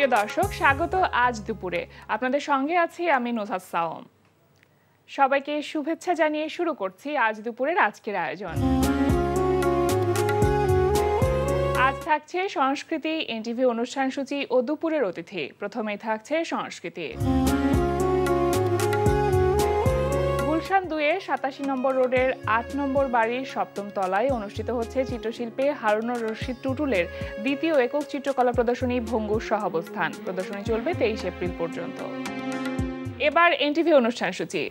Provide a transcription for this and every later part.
প্রিয় দর্শক, স্বাগত আজ দুপুরে। আপনাদের সঙ্গে আছি আমি নুসহাত সাওম। সবাইকে শুভেচ্ছা জানিয়ে শুরু করছি আজ দুপুরের আজকের আয়োজন। আজ থাকছে সংস্কৃতি, এনটিভি অনুষ্ঠান সূচি ও দুপুরের অতিথি। প্রথমেই থাকছে সংস্কৃতি। গুলশান ২-এর ৮৭ নম্বর রোডের ৮ নম্বর বাড়ির ৭ম তলায় অনুষ্ঠিত হচ্ছে চিত্রশিল্পী হারুনুর রশিদ টুটুলের দ্বিতীয় একক চিত্রকলা প্রদর্শনী ভঙ্গুর সহাবস্থান। প্রদর্শনী চলবে ২৩ এপ্রিল পর্যন্ত। এবার এনটিভি অনুষ্ঠান সূচি।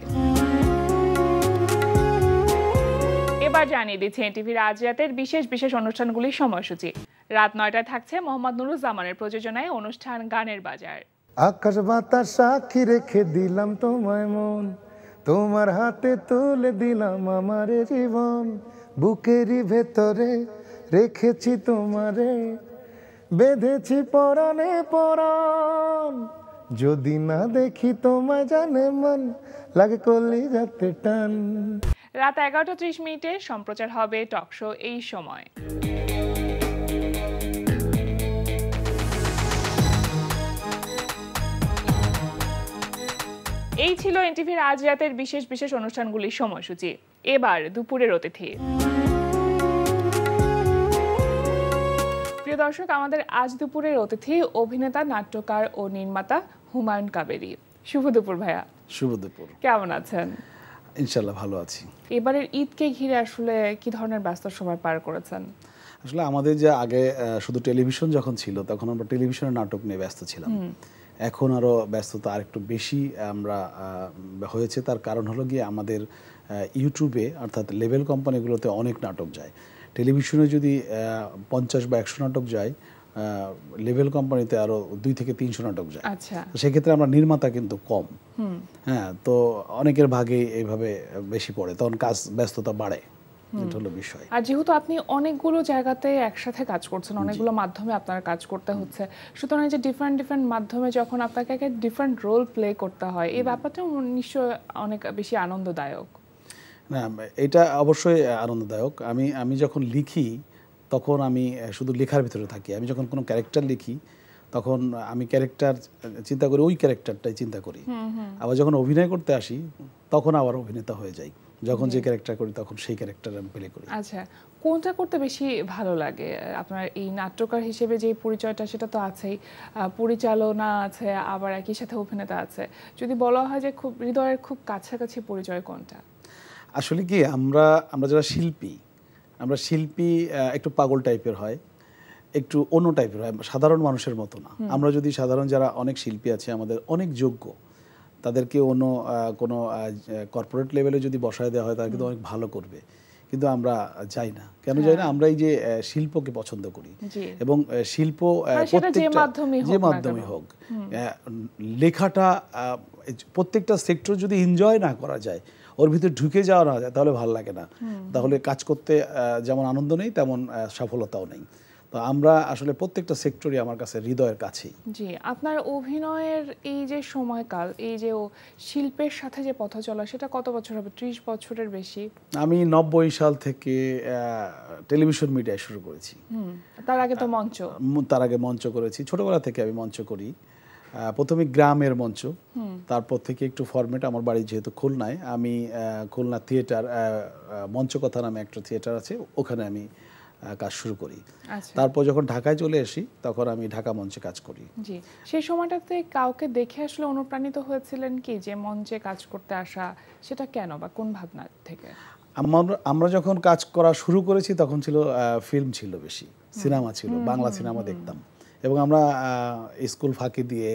এবার জানিয়ে দিচ্ছে এনটিভির আজ রাতের বিশেষ বিশেষ অনুষ্ঠানগুলির সময়সূচি। রাত ৯টায় থাকছে মোহাম্মদ নুরুজ্জামানের প্রযোজনায় অনুষ্ঠান গানের বাজার। আকাশ বাতাস সাক্ষী রেখে দিলাম তোমায় মন, তোমার হাতে তুলে দিলাম আমার জীবন, বুকেরই ভেতরে রেখেছি তোমারে, বেঁধেছি পরাণে পরাণ, যদি না দেখি তোমায় জানে মন, লাগে কলিজাতে টান। রাত ১১টা ৩০ সম্প্রচার হবে টক শো এই সময়। এই ছিল এনটিভির আজ রাতের বিশেষ বিশেষ অনুষ্ঠানগুলির সময়সূচি। এবার দুপুরের অতিথি। প্রিয় দর্শক, আমাদের আজ দুপুরের অতিথি অভিনেতা, নাট্যকার ও নির্মাতা হুমায়ুন কাবেরী। শুভ দুপুর ভাইয়া। শুভ দুপুর। কেমন আছেন? ইনশাল্লাহ ভালো আছি। এবারের ঈদকে ঘিরে আসলে কি ধরনের ব্যস্ত সময় পার করেছেন? আসলে আমাদের যে আগে শুধু টেলিভিশন যখন ছিল তখন আমরা টেলিভিশনের নাটক নিয়ে ব্যস্ত ছিলাম। এখন আরও ব্যস্ততা আরেকটু বেশি আমরা হয়েছে। তার কারণ হলো গিয়ে আমাদের ইউটিউবে অর্থাৎ লেভেল কোম্পানিগুলোতে অনেক নাটক যায়। টেলিভিশনে যদি 50 বা 100 নাটক যায়, লেভেল কোম্পানিতে আরও 2 থেকে 300 নাটক যায়। আচ্ছা, সেক্ষেত্রে আমরা নির্মাতা কিন্তু কম। হ্যাঁ, তো অনেকের ভাগে এইভাবে বেশি পড়ে, তখন কাজ ব্যস্ততা বাড়ে। এটা হলো বিষয়। আর যেহেতু আপনি অনেকগুলো জায়গাতে একসাথে কাজ করছেন, অনেকগুলো মাধ্যমে আপনার কাজ করতে হচ্ছে, সুতরাং যে ডিফারেন্ট মাধ্যমে যখন আপনাকে একটা ডিফারেন্ট রোল প্লে করতে হয়, এই ব্যাপারটা নিশ্চয় অনেক বেশি আনন্দদায়ক। না, এটা অবশ্যই আনন্দদায়ক। আমি যখন লিখি তখন আমি শুধু লেখার ভিতরে থাকি। আমি যখন কোনো ক্যারেক্টার লিখি তখন আমি ক্যারেক্টার চিন্তা করি, ওই ক্যারেক্টারটাই চিন্তা করি। আবার যখন অভিনয় করতে আসি তখন আবার অভিনেতা হয়ে যাই। যখন যে ক্যারেক্টার করি তখন সেই ক্যারেক্টার আমি প্লে করি। আচ্ছা, কোনটা করতে বেশি ভালো লাগে আপনার? এই নাট্যকার হিসেবে যে পরিচয়টা সেটা তো আছেই, পরিচালনা আছে, আবার একই সাথে অভিনেতা আছে। যদি বলা হয় যে খুব হৃদয়ের খুব কাছাকাছি পরিচয় কোনটা? আসলে কি আমরা যারা শিল্পী একটু পাগল টাইপের হয়, একটু অন্য টাইপের হয়, সাধারণ মানুষের মতো না। আমরা যদি সাধারণ যারা অনেক শিল্পী আছে আমাদের অনেক যোগ্য, তাদেরকে অন্য কোনো কর্পোরেট লেভেলে যদি বসায় দেওয়া হয় তারা কিন্তু অনেক ভালো করবে, কিন্তু আমরা যাই না। কেন যাই না? আমরা এই যে শিল্পকে পছন্দ করি এবং শিল্প যে মাধ্যমে হোক, লেখাটা প্রত্যেকটা সেক্টর যদি এনজয় না করা যায়, ওর ভিতরে ঢুকে যাওয়া না যায়, তাহলে ভালো লাগে না। তাহলে কাজ করতে যেমন আনন্দ নেই তেমন সফলতাও নেই। তো আমরা আসলে প্রত্যেকটা সেক্টরই আমার কাছে হৃদয়ের কাছেই। জি, আপনার অভিনয়ের এই যে সময়কাল, এই যে শিল্পের সাথে যে পথ চলা, সেটা কত বছর হবে? 30 বছরের বেশি। আমি 90 সাল থেকে টেলিভিশন মিডিয়ায় শুরু করেছি। তার আগে তো মঞ্চ করেছি। ছোটবেলা থেকে আমি মঞ্চ করি। প্রথমে গ্রামের মঞ্চ, তারপর থেকে একটু ফরম্যাট। আমার বাড়ি যেহেতু খুলনায়, আমি খুলনা থিয়েটার, মঞ্চকথা নামে একটা থিয়েটার আছে, ওখানে আমি কাজ শুরু করি। তারপর যখন ঢাকায় চলে আসি তখন আমি ঢাকা মঞ্চে কাজ করি। জি, সেই সময়টাতে কাউকে দেখে আসলে অনুপ্রাণিত হয়েছিলেন কি যে মঞ্চে কাজ করতে আসা? সেটা কেন বা কোন ভাবনা থেকে? আমরা যখন কাজ করা শুরু করেছি তখন ছিল ফিল্ম ছিল বেশি, সিনেমা ছিল, বাংলা সিনেমা দেখতাম এবং আমরা স্কুল ফাঁকি দিয়ে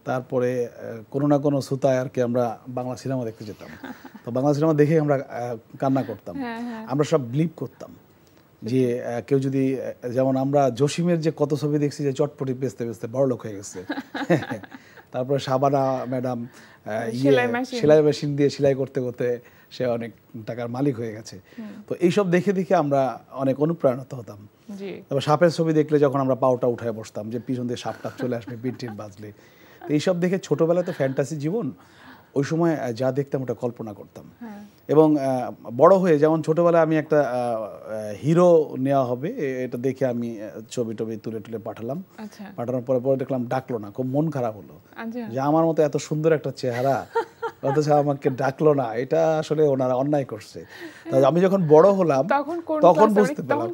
তারপরে কোনো না কোনো সুতায় আর কি আমরা বাংলা সিনেমা দেখতে যেতাম। তো বাংলা সিনেমা দেখে আমরা কান্না করতাম। আমরা সব বিলিভ করতাম যে কেউ যদি, যেমন আমরা জসিমের যে কত ছবি দেখছি যে চটপটি বেচতে বেচতে বড়লোক হয়ে গেছে, তারপরে শাবানা ম্যাডাম সেলাই মেশিন দিয়ে সেলাই করতে করতে সে অনেক টাকার মালিক হয়ে গেছে। তো এইসব দেখে দেখে আমরা অনেক অনুপ্রাণিত হতাম। তারপর সাপের ছবি দেখলে যখন আমরা পাওটা উঠায় বসতাম যে পিছন দিয়ে সাপটা চলে আসবে, বিনটিন বাজলে। তো এইসব দেখে ছোটবেলায় তো ফ্যান্টাসি জীবন, ওই সময় যা দেখতাম ওটা কল্পনা করতাম। এবং বড় হয়ে যেমন ছোটবেলায় আমি একটা হিরো নেওয়া হবে এটা দেখে আমি ছবি টবি তুলে তুলে পাঠালাম। পাঠানোর পরে পরে দেখলাম ডাকলো না, খুব মন খারাপ হলো যে আমার মতো এত সুন্দর একটা চেহারা অথচ আমাকে ডাকলো না, এটা আসলে ওনারা অন্যায় করছে। আমি যখন বড় হলাম তখন বুঝতে পারলাম,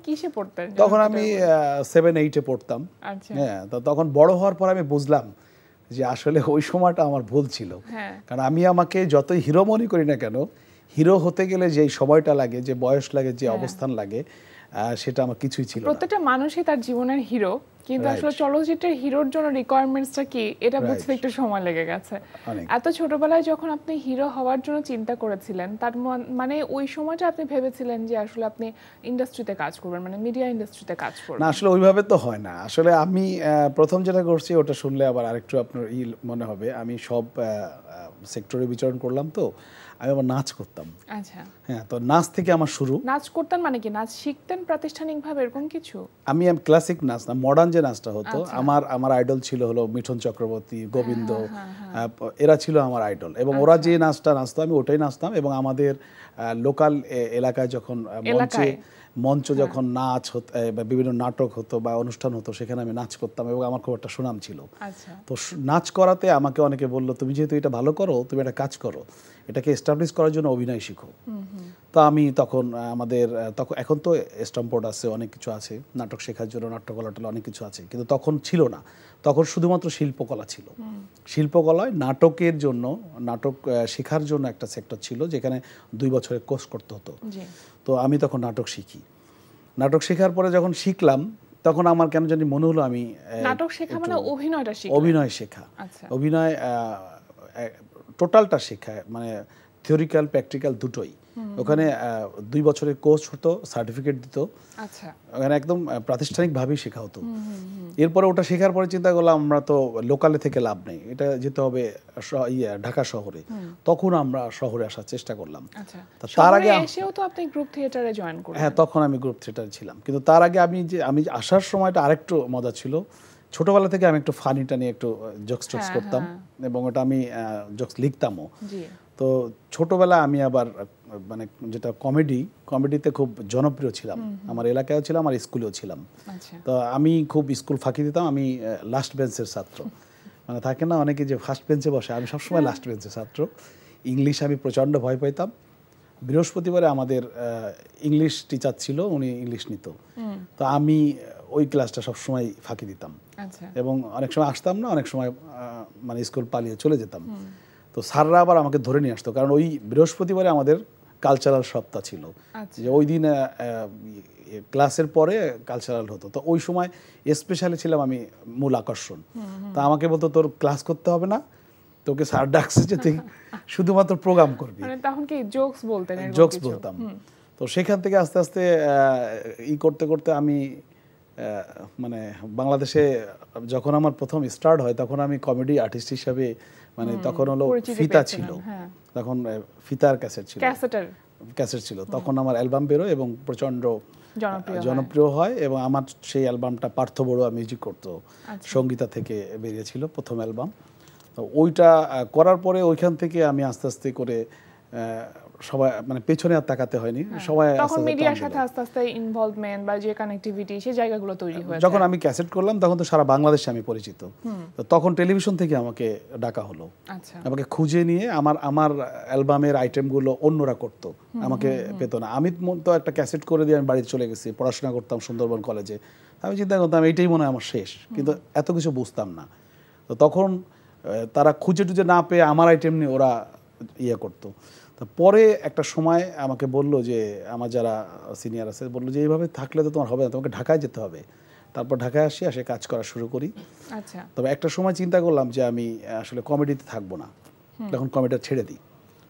তখন আমি 7-8-এ পড়তাম। হ্যাঁ, তো তখন বড় হওয়ার পর আমি বুঝলাম যে আসলে ওই সময়টা আমার ভুল ছিল। কারণ আমি আমাকে যতই হিরো মনে করি না কেন, হিরো হতে গেলে যে সময়টা লাগে, যে বয়স লাগে, যে অবস্থান লাগে, সেটা আমার কিছুই ছিল না। প্রত্যেকটা মানুষই তার জীবনের হিরো, কিন্তু আসলে চলচ্চিত্রের হিরোর জন্য রিকোয়ারমেন্টসটা কি এটা বুঝতে একটু সময় লেগে গেছে। এত ছোটবেলায় যখন আপনি হিরো হওয়ার জন্য চিন্তা করেছিলেন, তার মানে ওই সময়টা আপনি ভেবেছিলেন যে আসলে আপনি ইন্ডাস্ট্রিতে কাজ করবেন, মানে মিডিয়া ইন্ডাস্ট্রিতে কাজ করবেন? না, আসলে ওইভাবে তো হয় না। আসলে আমি প্রথম যেটা করছি ওটা শুনলে আবার আরেকটু আপনার মনে হবে, আমি সব সেক্টরে বিচরণ করলাম, তো আমি আবার নাচ করতাম। আচ্ছা, হ্যাঁ, তো নাচ থেকে আমার শুরু। নাচ করতেন মানে কি, নাচ শিখতেন প্রাতিষ্ঠানিকভাবে এরকম কিছু? আমি ক্লাসিক নাচ না, মডার্ন যে নাচটা হতো, আমার আইডল ছিল হলো মিঠুন চক্রবর্তী, গোবিন্দ, এরা ছিল আমার আইডল। এবং ওরা যে নাচটা নাচতো আমি ওটাই নাচতাম। এবং আমাদের লোকাল এলাকায় যখন মঞ্চ যখন নাচ হতো বা বিভিন্ন নাটক হতো বা অনুষ্ঠান হতো, সেখানে আমি নাচ করতাম এবং আমার খুব একটা সুনাম ছিল। তো নাচ করাতে আমাকে অনেকে বললো, তুমি যেহেতু এটা ভালো করো, তুমি একটা কাজ করো, এটাকে এস্টাবলিশ করার জন্য অভিনয় শিখো। তো আমি তখন এখন তো স্ট্যাম্পবোর্ড আছে, অনেক কিছু আছে নাটক শেখার জন্য, নাট্যকলাটলা অনেক কিছু আছে, কিন্তু তখন ছিল না। তখন শুধুমাত্র শিল্পকলা ছিল। শিল্পকলায় নাটকের জন্য, নাটক শেখার জন্য একটা সেক্টর ছিল যেখানে 2 বছরের কোর্স করতে হতো। তো আমি তখন নাটক শিখি। নাটক শেখার পরে যখন শিখলাম, তখন আমার কেন জানি মনে হলো আমি নাটক শেখা মানে অভিনয়টা শেখা। অভিনয় শেখা, অভিনয় টোটালটা শেখা, মানে থিওরিক্যাল প্র্যাকটিক্যাল দুটোই। ওখানে 2 বছরের কোর্স হতো, সার্টিফিকেট দিত। আচ্ছা, ওখানে একদম প্রাতিষ্ঠানিকভাবেই শেখা হতো। এরপরে ওটা শেখার পরে চিন্তা করলাম আমরা তো লোকালে থেকে লাভ নেই, এটা যেতে হবে ঢাকা শহরে। তখন আমরা শহরে আসার চেষ্টা করলাম। তার আগে এসেও তো আপনি গ্রুপ থিয়েটারে জয়েন করলেন। হ্যাঁ, তখন আমি গ্রুপ থিয়েটারে ছিলাম, কিন্তু তার আগে আমি আসার সময়টা আরেকটু মজা ছিল। ছোটবেলা থেকে আমি একটু ফানিটা নিয়ে একটু জোকস টোকস করতাম এবং ওটা আমি জোকস লিখতামও। তো ছোটবেলা আমি আবার মানে যেটা কমেডিতে খুব জনপ্রিয় ছিলাম, আমার এলাকায়ও ছিলাম আর স্কুলেও ছিলাম। তো আমি খুব স্কুল ফাঁকি দিতাম। আমি লাস্ট বেঞ্চের ছাত্র, মানে থাকে না অনেকে যে ফার্স্ট বেঞ্চে বসে, আমি সবসময় লাস্ট বেঞ্চের ছাত্র। ইংলিশ আমি প্রচণ্ড ভয় পাইতাম। বৃহস্পতিবারে আমাদের ইংলিশ টিচার ছিল, উনি ইংলিশ নিত। তো আমি ওই ক্লাসটা সবসময় ফাঁকি দিতাম এবং অনেক সময় আসতাম না, অনেক সময় মানে স্কুল পালিয়ে চলে যেতাম। তো স্যাররা আবার আমাকে ধরে নিয়ে আসতো, কারণ ওই বৃহস্পতিবারে আমাদের কালচারাল সপ্তাহ ছিল, যে ওই দিন ক্লাসের পরে কালচারাল হতো। তো ওই সময় স্পেশালি ছিলাম আমি মূল আকর্ষণ। তা আমাকে বলতো তোর ক্লাস করতে হবে না, তোকে স্যার ডাকছে যে তুই শুধুমাত্র প্রোগ্রাম করবি। মানে তখন কি জোকস বলতেন? জোকস বলতাম। তো সেখান থেকে আস্তে আস্তে করতে করতে আমি মানে বাংলাদেশে যখন আমার প্রথম স্টার্ট হয়, তখন আমি কমেডি আর্টিস্ট হিসাবে, মানে তখন হলো ফিতা ছিল, তখন ফিতার ক্যাসেট ছিল। তখন আমার অ্যালবাম বেরোয় এবং প্রচণ্ড জনপ্রিয় হয়। এবং আমার সেই অ্যালবামটা পার্থ বড়ুয়া মিউজিক করতো, সঙ্গীতা থেকে বেরিয়েছিল প্রথম অ্যালবাম। তো ওইটা করার পরে ওইখান থেকে আমি আস্তে আস্তে করে সবাই মানে পেছনে আর তাকাতে হয়নি, সবাই তখন মিডিয়ার সাথে আস্তে আস্তে ইনভলভমেন্ট বা যে কানেক্টিভিটি, সেই জায়গাগুলো তৈরি হয়েছে। যখন আমি ক্যাসেট করলাম তখন তো সারা বাংলাদেশে আমি পরিচিত। তো তখন টেলিভিশন থেকে আমাকে ডাকা হলো, আমাকে খুঁজে নিয়ে আমার অ্যালবামের আইটেমগুলো অন্যরা করতো, আমাকে পেত না। আমি তো একটা ক্যাসেট করে দিয়ে আমি বাড়িতে চলে গেছি, পড়াশোনা করতাম সুন্দরবন কলেজে। আমি চিন্তা করতাম এইটাই মনে হয় আমার শেষ, কিন্তু এত কিছু বুঝতাম না। তো তখন তারা খুঁজে টুজে না পেয়ে আমার আইটেম নিয়ে ওরা করতো। তো পরে একটা সময় আমাকে বললো যে, আমার যারা সিনিয়র আছে বললো যে এইভাবে থাকলে তো তোমার হবে না, তোমাকে ঢাকায় যেতে হবে। তারপর ঢাকায় আসে কাজ করা শুরু করি। তবে একটা সময় চিন্তা করলাম যে আমি আসলে কমেডিতে থাকবো না, তখন কমেডিটা ছেড়ে দিই।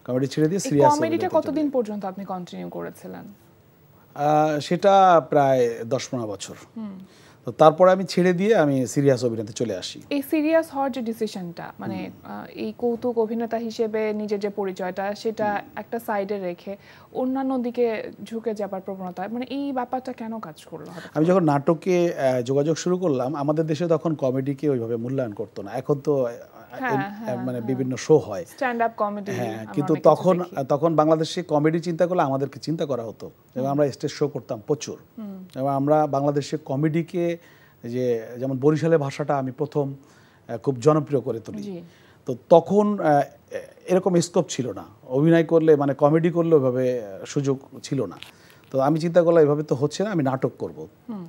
কমেডি ছেড়ে দিয়ে সিরিয়াস। কমেডিটা কতদিন পর্যন্ত আপনি কন্টিনিউ করেছিলেন? সেটা প্রায় 10-15 বছর। তো তারপরে আমি ছেড়ে দিয়ে আমি সিরিয়াস অভিনয়তে চলে আসি। এই সিরিয়াস হওয়ার যে ডিসিশনটা, মানে এই কৌতুক অভিনেতা হিসেবে নিজের যে পরিচয়টা, সেটা একটা সাইডে রেখে অন্যান্য দিকে ঝুঁকে যাবার প্রবণতা, মানে এই ব্যাপারটা কেন কাজ করলো? আমি যখন নাটকে যোগাযোগ শুরু করলাম, আমাদের দেশে তখন কমেডিকে ওইভাবে মূল্যায়ন করতো না। এখন তো মানে বিভিন্ন শো হয়, স্ট্যান্ড আপ কমেডি। হ্যাঁ, কিন্তু তখন বাংলাদেশে কমেডি চিন্তা করলে আমাদেরকে চিন্তা করা হতো এবং আমরা স্টেজ শো করতাম প্রচুর। এবং আমরা বাংলাদেশে কমেডিকে যে যেমন বরিশালের ভাষাটা আমি প্রথম খুব জনপ্রিয় করে তুলি। তো তখন এরকম স্কোপ ছিল না, অভিনয় করলে মানে কমেডি করলে ওইভাবে সুযোগ ছিল না। তো আমি চিন্তা করলাম এভাবে তো হচ্ছে না, আমি নাটক করব।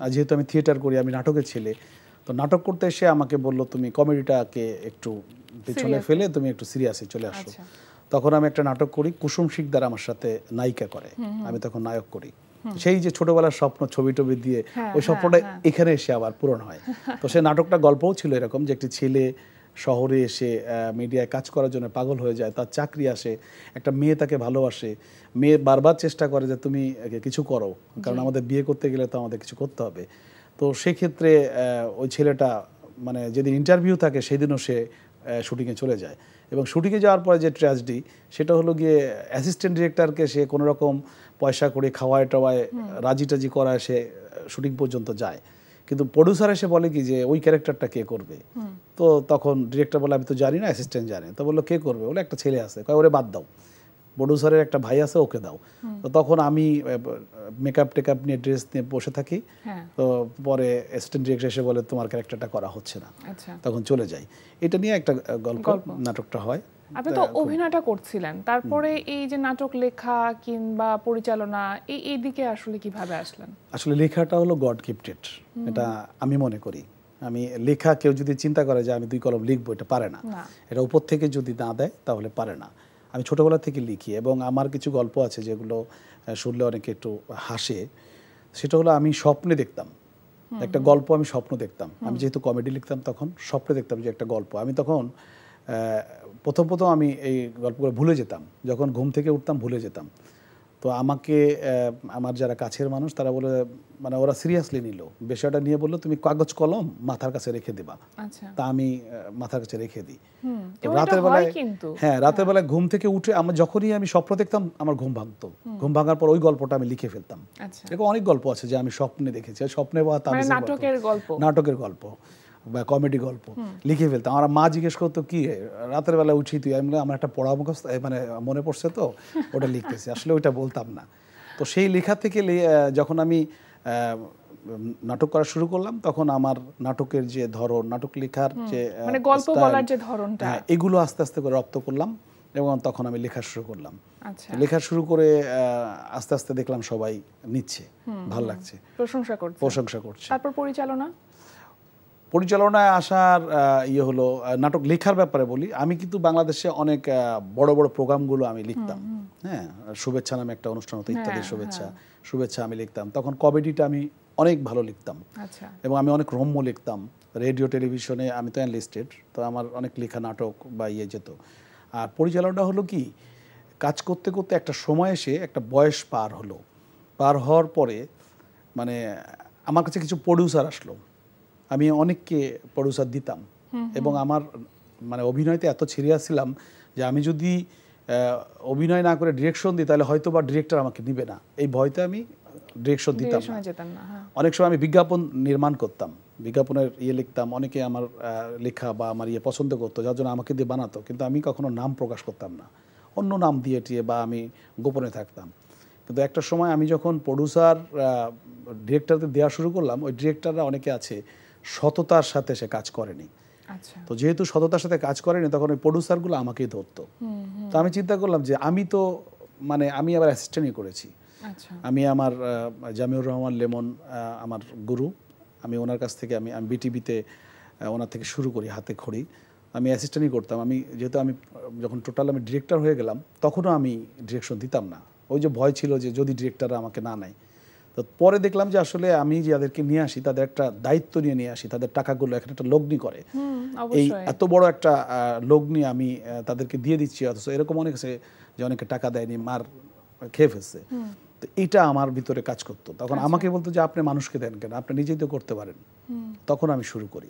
আর যেহেতু আমি থিয়েটার করি, আমি নাটকের ছেলে, তো নাটক করতে এসে আমাকে বললো তুমি কমেডিটাকে একটু পিছনে ফেলে তুমি একটু সিরিয়াসে চলে আসো। তখন আমি একটা নাটক করি, কুসুম শিকদার আমার সাথে নায়িকা করে, আমি তখন নায়ক করি। সেই যে ছোটবেলার স্বপ্ন ছবি টবি দিয়ে ওই স্বপ্নটা এখানে এসে আবার পূরণ হয়। তো সেই নাটকটা গল্পও ছিল এরকম যে একটি ছেলে শহরে এসে মিডিয়ায় কাজ করার জন্য পাগল হয়ে যায়, তার চাকরি আসে, একটা মেয়ে তাকে ভালোবাসে, মেয়ে বারবার চেষ্টা করে যে তুমি কিছু করো, কারণ আমাদের বিয়ে করতে গেলে তো আমাদের কিছু করতে হবে। তো সেক্ষেত্রে ওই ছেলেটা মানে যেদিন ইন্টারভিউ থাকে সেদিনও সে শুটিংয়ে চলে যায়, এবং শুটিংয়ে যাওয়ার পরে যে ট্র্যাজেডি সেটা হলো গিয়ে অ্যাসিস্ট্যান্ট ডিরেক্টরকে সে কোনো রকম পয়সা করে খাওয়ায় টাওয়ায় রাজি টাজি করায় সে শুটিং পর্যন্ত যায়, কিন্তু প্রডিউসার এসে বলে কি যে ওই ক্যারেক্টারটা কে করবে। তো তখন ডিরেক্টর বলে আমি তো জানি না, অ্যাসিস্ট্যান্ট জানে। তো বললো কে করবে, বলে একটা ছেলে আছে, কয় ওরে বাদ দাও, প্রডিউসারের একটা ভাই আছে ওকে দাও। তো তখন আমি মেকআপ টেকআপ নিয়ে ড্রেস নিয়ে বসে থাকি। তো পরে অ্যাসিস্ট্যান্ট ডিরেক্টর এসে বলে তোমার ক্যারেক্টারটা করা হচ্ছে না, তখন চলে যাই। এটা নিয়ে একটা গল্প নাটকটা হয়। আপনি তো অভিনয়টা করছিলেন, তারপরে এই যে নাটক লেখা কিংবা পরিচালনা এই দিকে আসলে কিভাবে আসলেন? আসলে লেখাটা হলো গড গিফটেড, এটা আমি মনে করি। আমি লেখা কেউ যদি চিন্তা করে যে আমি 2 কলম লিখবো, এটা পারে না। এটা উপর থেকে যদি না দেয় তাহলে পারে না। আমি ছোটবেলা থেকে লিখি এবং আমার কিছু গল্প আছে যেগুলো শুনলে অনেকে একটু হাসে। সেটা হলো আমি স্বপ্নে দেখতাম একটা গল্প, আমি স্বপ্ন দেখতাম। আমি যেহেতু কমেডি লিখতাম তখন স্বপ্নে দেখতাম যে একটা গল্প। আমি তখন প্রথম আমি এই গল্পগুলো ভুলে যেতাম, যখন ঘুম থেকে উঠতাম ভুলে যেতাম। তো আমাকে আমার যারা কাছের মানুষ তারা বলে, মানে ওরা সিরিয়াসলি নিল বিষয়টা নিয়ে, বললো তুমি কাগজ কলম মাথার কাছে রেখে দেবা। তা আমি মাথার কাছে রেখে দিই। রাতের বেলায়, হ্যাঁ, রাতের বেলায় ঘুম থেকে উঠে আমার যখনই আমি স্বপ্ন দেখতাম আমার ঘুম ভাঙতো, ঘুম ভাঙার পর ওই গল্পটা আমি লিখে ফেলতাম। এরকম অনেক গল্প আছে যে আমি স্বপ্নে দেখেছি, স্বপ্নে বা নাটকের গল্প বা কমেডি গল্প লিখে ফেলতাম। আমার মা জিজ্ঞেস করতো কি রাতের বেলা উঠি তুই, আমি আমার একটা পড়া মুখস্থ মানে মনে পড়ছে তো ওটা লিখতেছি, আসলে ওইটা বলতাম না। তো সেই লেখা থেকে যখন আমি নাটক করা শুরু করলাম তখন আমার নাটকের যে ধরন, নাটক লেখার যে মানে গল্প বলার যে ধরনটা, এগুলো আস্তে আস্তে করে রপ্ত করলাম এবং তখন আমি লেখা শুরু করলাম। লেখা শুরু করে আস্তে আস্তে দেখলাম সবাই নিচ্ছে, ভালো লাগছে, প্রশংসা করছে। তারপর পরিচালনায় আসার ইয়ে হলো, নাটক লেখার ব্যাপারে বলি, আমি কিন্তু বাংলাদেশে অনেক বড় বড় প্রোগ্রামগুলো আমি লিখতাম। হ্যাঁ, শুভেচ্ছা নামে একটা অনুষ্ঠান হতো, ইত্যাদি শুভেচ্ছা আমি লিখতাম। তখন কমেডিটা আমি অনেক ভালো লিখতাম এবং আমি অনেক রম্য লিখতাম। রেডিও টেলিভিশনে আমি তো এনলিস্টেড, তো আমার অনেক লেখা নাটক বা ইয়ে যেত। আর পরিচালনাটা হলো কি, কাজ করতে করতে একটা সময় এসে একটা বয়স পার হওয়ার পরে মানে আমার কাছে কিছু প্রডিউসার আসলো, আমি অনেককে প্রডিউসার দিতাম এবং আমার মানে অভিনয়তে এত সিরিয়াস ছিলাম যে আমি যদি অভিনয় না করে ডিরেকশন দিই তাহলে হয়তো বা ডিরেক্টর আমাকে নিবে না, এই ভয়তে আমি ডিরেকশন দিতাম না। অনেক সময় আমি বিজ্ঞাপন নির্মাণ করতাম, বিজ্ঞাপনের ইয়ে লিখতাম, অনেকে আমার লেখা বা আমার ইয়ে পছন্দ করতো, যার জন্য আমাকে দিয়ে বানাতো, কিন্তু আমি কখনো নাম প্রকাশ করতাম না, অন্য নাম দিয়ে টিয়ে বা আমি গোপনে থাকতাম। কিন্তু একটা সময় আমি যখন প্রডিউসার ডিরেক্টরদের দেওয়া শুরু করলাম, ওই ডিরেক্টররা অনেকে আছে সততার সাথে সে কাজ করেনি। তো যেহেতু সততার সাথে কাজ করেনি তখন ওই প্রডিউসারগুলো আমাকেই ধরতো। তো আমি চিন্তা করলাম যে আমি তো মানে আমি আবার অ্যাসিস্ট্যান্টই করেছি। আমি আমার জামিউর রহমান লেমন আমার গুরু, আমি ওনার কাছ থেকে আমি বিটিভিতে ওনার থেকে শুরু করি, হাতে খড়ি আমি অ্যাসিস্ট্যান্টই করতাম। আমি যেহেতু আমি যখন টোটাল আমি ডিরেক্টর হয়ে গেলাম তখনও আমি ডিরেকশন দিতাম না, ওই যে ভয় ছিল যে যদি ডিরেক্টররা আমাকে না নেয়। তো পরে দেখলাম যে আসলে আমি যাদেরকে নিয়ে আসি তাদের একটা দায়িত্ব নিয়ে আসি, তাদের টাকাগুলো এখানে একটা লগ্নি করে, এই এত বড় একটা লগ্নি আমি তাদেরকে দিয়ে দিচ্ছি, অথচ এরকম অনেক আছে যে অনেকে টাকা দেয়নি, মার খেয়ে ফেলছে। তো এটা আমার ভিতরে কাজ করতো। তখন আমাকে বলতো যে আপনি মানুষকে দেন কেন, আপনি নিজেই তো করতে পারেন। তখন আমি শুরু করি।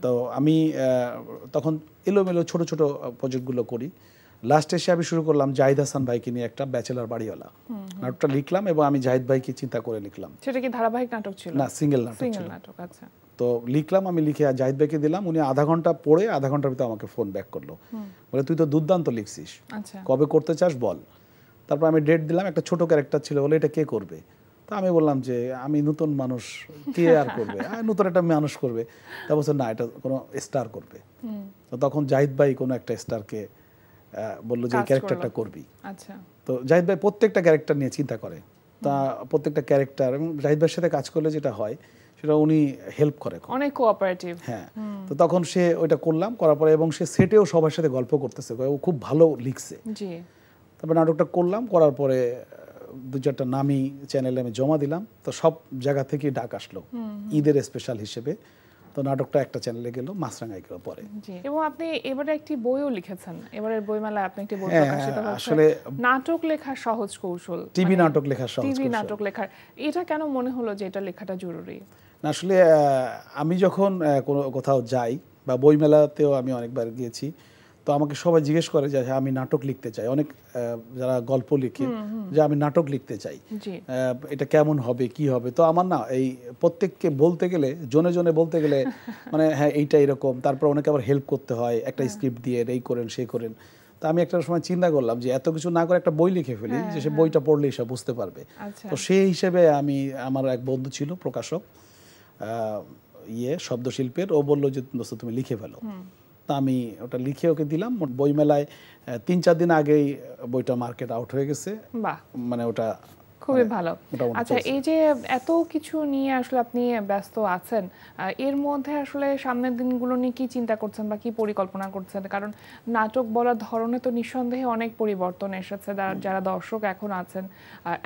তো আমি তখন এলোমেলো ছোট ছোট প্রজেক্টগুলো করি। লাস্টে এসে আমি শুরু করলাম জাহিদ হাসান ভাইকে নিয়ে একটা ব্যাচেলর বাড়িওয়ালা নাটকটা লিখলাম এবং আমি জাহিদ ভাইকে চিন্তা করে লিখলাম। সেটা কি ধারাবাহিক নাটক ছিল? না, সিঙ্গেল নাটক ছিল। আচ্ছা। তো লিখলাম, আমি লিখে জাহিদ ভাইকে দিলাম, উনি আধা ঘন্টা পড়ে আধা ঘন্টার ভিতরে আমাকে ফোন ব্যাক করলো, বলে তুই তো দুর্দান্ত লিখছিস, কবে করতে চাস বল। তারপর আমি ডেট দিলাম, একটা ছোট ক্যারেক্টার ছিল, বলে এটা কে করবে। তো আমি বললাম যে আমি নতুন মানুষ, কে আর করবে, নতুন একটা মানুষ করবে। তা বলছে না, এটা কোনো স্টার করবে। তো তখন জাহিদ ভাই কোনো একটা স্টারকে বললো যে এই ক্যারেক্টারটা করবি। তো জাহিদ ভাই প্রত্যেকটা ক্যারেক্টার নিয়ে চিন্তা করে, তা প্রত্যেকটা ক্যারেক্টার, এবং জাহিদ ভাইয়ের সাথে কাজ করলে যেটা হয় সেটা উনি হেল্প করে, অনেক কোঅপারেটিভ। হ্যাঁ, তো তখন সে ওইটা করলাম, করার পরে এবং সে সেটেও সবার সাথে গল্প করতেছে, ও খুব ভালো লিখছে। তারপর নাটকটা করলাম, করার পরে 2-4টা নামি চ্যানেলে আমি জমা দিলাম, তো সব জায়গা থেকে ডাক আসলো ঈদের স্পেশাল হিসেবে। তো নাটকটা একটা চ্যানেলে গেল, মাছরাঙায় গেল পরে। এবং আপনি এবারে একটি বইও লিখেছেন, এবারের বইমেলায় আপনি একটি বই প্রকাশিত হচ্ছে, আসলে নাটক লেখার সহজ কৌশল, টিভি নাটক লেখার সহজ কৌশল। টিভি নাটক লেখার এটা কেন মনে হলো যে এটা লেখাটা জরুরি? আসলে আমি যখন কোথাও যাই বা বইমেলাতেও আমি অনেকবার গিয়েছি, তো আমাকে সবাই জিজ্ঞেস করে যে আমি নাটক লিখতে চাই, অনেক যারা গল্প লিখে যে আমি নাটক লিখতে চাই, এটা কেমন হবে কি হবে। তো আমার না এই প্রত্যেককে বলতে গেলে, জনে জনে বলতে গেলে মানে হ্যাঁ এইটা এরকম, তারপর অনেকে আবার হেল্প করতে হয়, একটা স্ক্রিপ্ট দিয়ে এই করেন সেই করেন। তা আমি একটা সময় চিন্তা করলাম যে এত কিছু না করে একটা বই লিখে ফেলি, যে সে বইটা পড়লেই সব বুঝতে পারবে। তো সেই হিসেবে আমি, আমার এক বন্ধু ছিল প্রকাশক, শব্দশিল্পের, ও বললো যে দোস্ত তুমি লিখে ফেলো। তা আমি ওটা লিখে ওকে দিলাম। বইমেলায় 3-4 দিন আগেই বইটা মার্কেট আউট হয়ে গেছে। মানে ওটা খুবই ভালো। আচ্ছা, এই যে এত কিছু নিয়ে আসলে আপনি ব্যস্ত আছেন, এর মধ্যে আসলে সামনের দিনগুলো নিয়ে কি চিন্তা করছেন বা কি পরিকল্পনা করছেন? কারণ নাটক বলার ধরনে তো নিঃসন্দেহে অনেক পরিবর্তন এসেছে। যারা দর্শক এখন আছেন,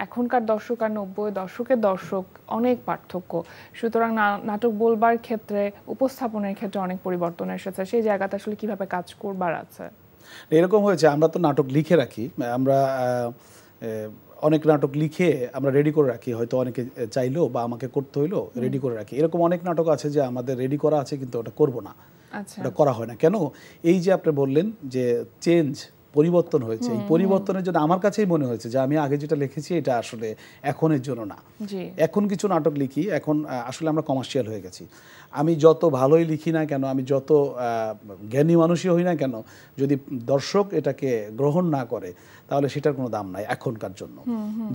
এখনকার দর্শক আর 90 দশকের দর্শক অনেক পার্থক্য। সুতরাং নাটক বলবার ক্ষেত্রে, উপস্থাপনের ক্ষেত্রে অনেক পরিবর্তন এসেছে। সেই জায়গাতে আসলে কিভাবে কাজ করবার আছে? এরকম হয়েছে, আমরা তো নাটক লিখে রাখি, আমরা অনেক নাটক লিখে আমরা রেডি করে রাখি, হয়তো অনেকে চাইলো বা আমাকে করতে হইলো, রেডি করে রাখি। এরকম অনেক নাটক আছে যে আমাদের রেডি করা আছে কিন্তু ওটা করব না, ওটা করা হয় না। কেন? এই যে আপনি বললেন যে চেঞ্জ, পরিবর্তন হয়েছে, এই পরিবর্তনের জন্য আমার কাছেই মনে হয়েছে যে আমি আগে যেটা লিখেছি এটা আসলে এখনের জন্য না। এখন কিছু নাটক লিখি, এখন আসলে আমরা কমার্শিয়াল হয়ে গেছি। আমি যত ভালোই লিখি না কেন, আমি যত জ্ঞানী মানুষই হই না কেন, যদি দর্শক এটাকে গ্রহণ না করে তাহলে সেটার কোনো দাম নাই এখনকার জন্য।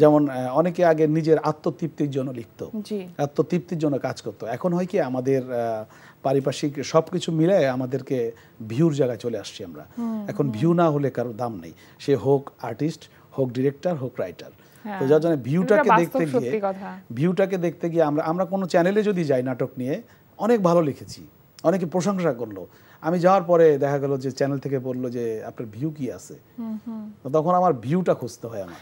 যেমন অনেকে আগে নিজের আত্মতৃপ্তির জন্য লিখতো, আত্মতৃপ্তির জন্য কাজ করতো। এখন হয় কি, আমাদের পারিপার্শ্বিক সবকিছু মিলে আমাদেরকে ভিউর জায়গায় চলে আসছি আমরা। এখন ভিউ না হলে কারো দাম নেই, সে হোক আর্টিস্ট, হোক ডিরেক্টর, হোক রাইটার। তো যার জন্য ভিউটাকে দেখতে গিয়ে আমরা কোনো চ্যানেলে যদি যাই নাটক নিয়ে, অনেক ভালো লিখেছি, অনেকে প্রশংসা করলো, আমি যাওয়ার পরে দেখা গেল যে চ্যানেল থেকে বললো যে আপনার ভিউ কি আছে, তখন আমার ভিউটা খুঁজতে হয়। আমার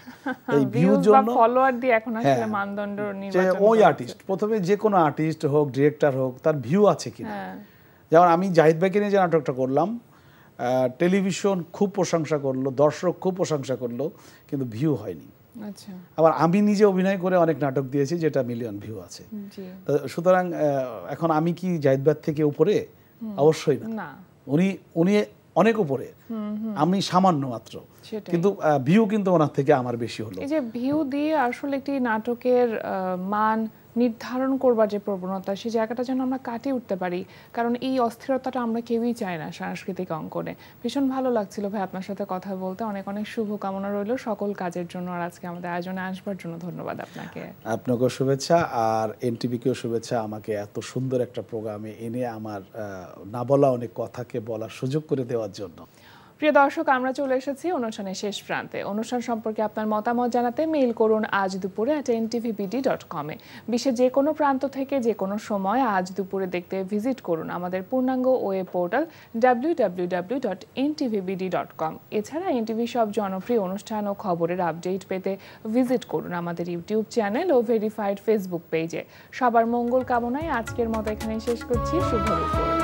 এই ভিউর জন্য ফলোয়ার দিয়ে এখন আসলে মানদণ্ড নির্বাচন, ওই আর্টিস্ট, প্রথমে যে কোনো আর্টিস্ট হোক, ডিরেক্টর হোক, তার ভিউ আছে কিনা। যেমন আমি জাহিদ ভাইকে নিয়ে যে নাটকটা করলাম, টেলিভিশন খুব প্রশংসা করলো, দর্শক খুব প্রশংসা করলো, কিন্তু ভিউ হয়নি। আবার আমি নিজে অভিনয় করে অনেক নাটক দিয়েছি যেটা মিলিয়ন ভিউ আছে। সুতরাং এখন আমি কি জাহিদ ভাই থেকে উপরে? অবশ্যই না, উনি অনেক উপরে, আমি সামান্য মাত্র, কিন্তু ভিউ কিন্তু ওনার থেকে আমার বেশি হলো। এই যে ভিউ দিয়ে আসলে একটি নাটকের মান নির্ধারণ করবার যে প্রবণতা, সেই জায়গাটা যেন আমরা কাটিয়ে উঠতে পারি, কারণ এই অস্থিরতাটা আমরা কেউই চাই না সাংস্কৃতিক অঙ্গনে। ভীষণ ভালো লাগছিল ভাই আপনার সাথে কথা বলতে। অনেক অনেক শুভকামনা রইল সকল কাজের জন্য, আর আজকে আমাদের আয়োজনে আসবার জন্য ধন্যবাদ আপনাকে। আপনাকেও শুভেচ্ছা, আর এনটিভিকেও শুভেচ্ছা, আমাকে এত সুন্দর একটা প্রোগ্রামে এনে আমার না বলা অনেক কথাকে বলার সুযোগ করে দেওয়ার জন্য। প্রিয় দর্শক, আমরা চলে এসেছি অনুষ্ঠানের শেষ প্রান্তে। অনুষ্ঠান সম্পর্কে আপনার মতামত জানাতে মেইল করুন আজ দুপুরে @ntvbd.com এ। বিশ্বের যে কোনো প্রান্ত থেকে যে কোনো সময় আজ দুপুরে দেখতে ভিজিট করুন আমাদের পূর্ণাঙ্গ ওয়েব পোর্টাল www.ntvbd.com। এছাড়া এনটিভি সব জনপ্রিয় অনুষ্ঠান ও খবরের আপডেট পেতে ভিজিট করুন আমাদের ইউটিউব চ্যানেল ও ভেরিফাইড ফেসবুক পেজে। সবার মঙ্গল কামনায় আজকের মতো এখানেই শেষ করছি। শুভ দুপুর।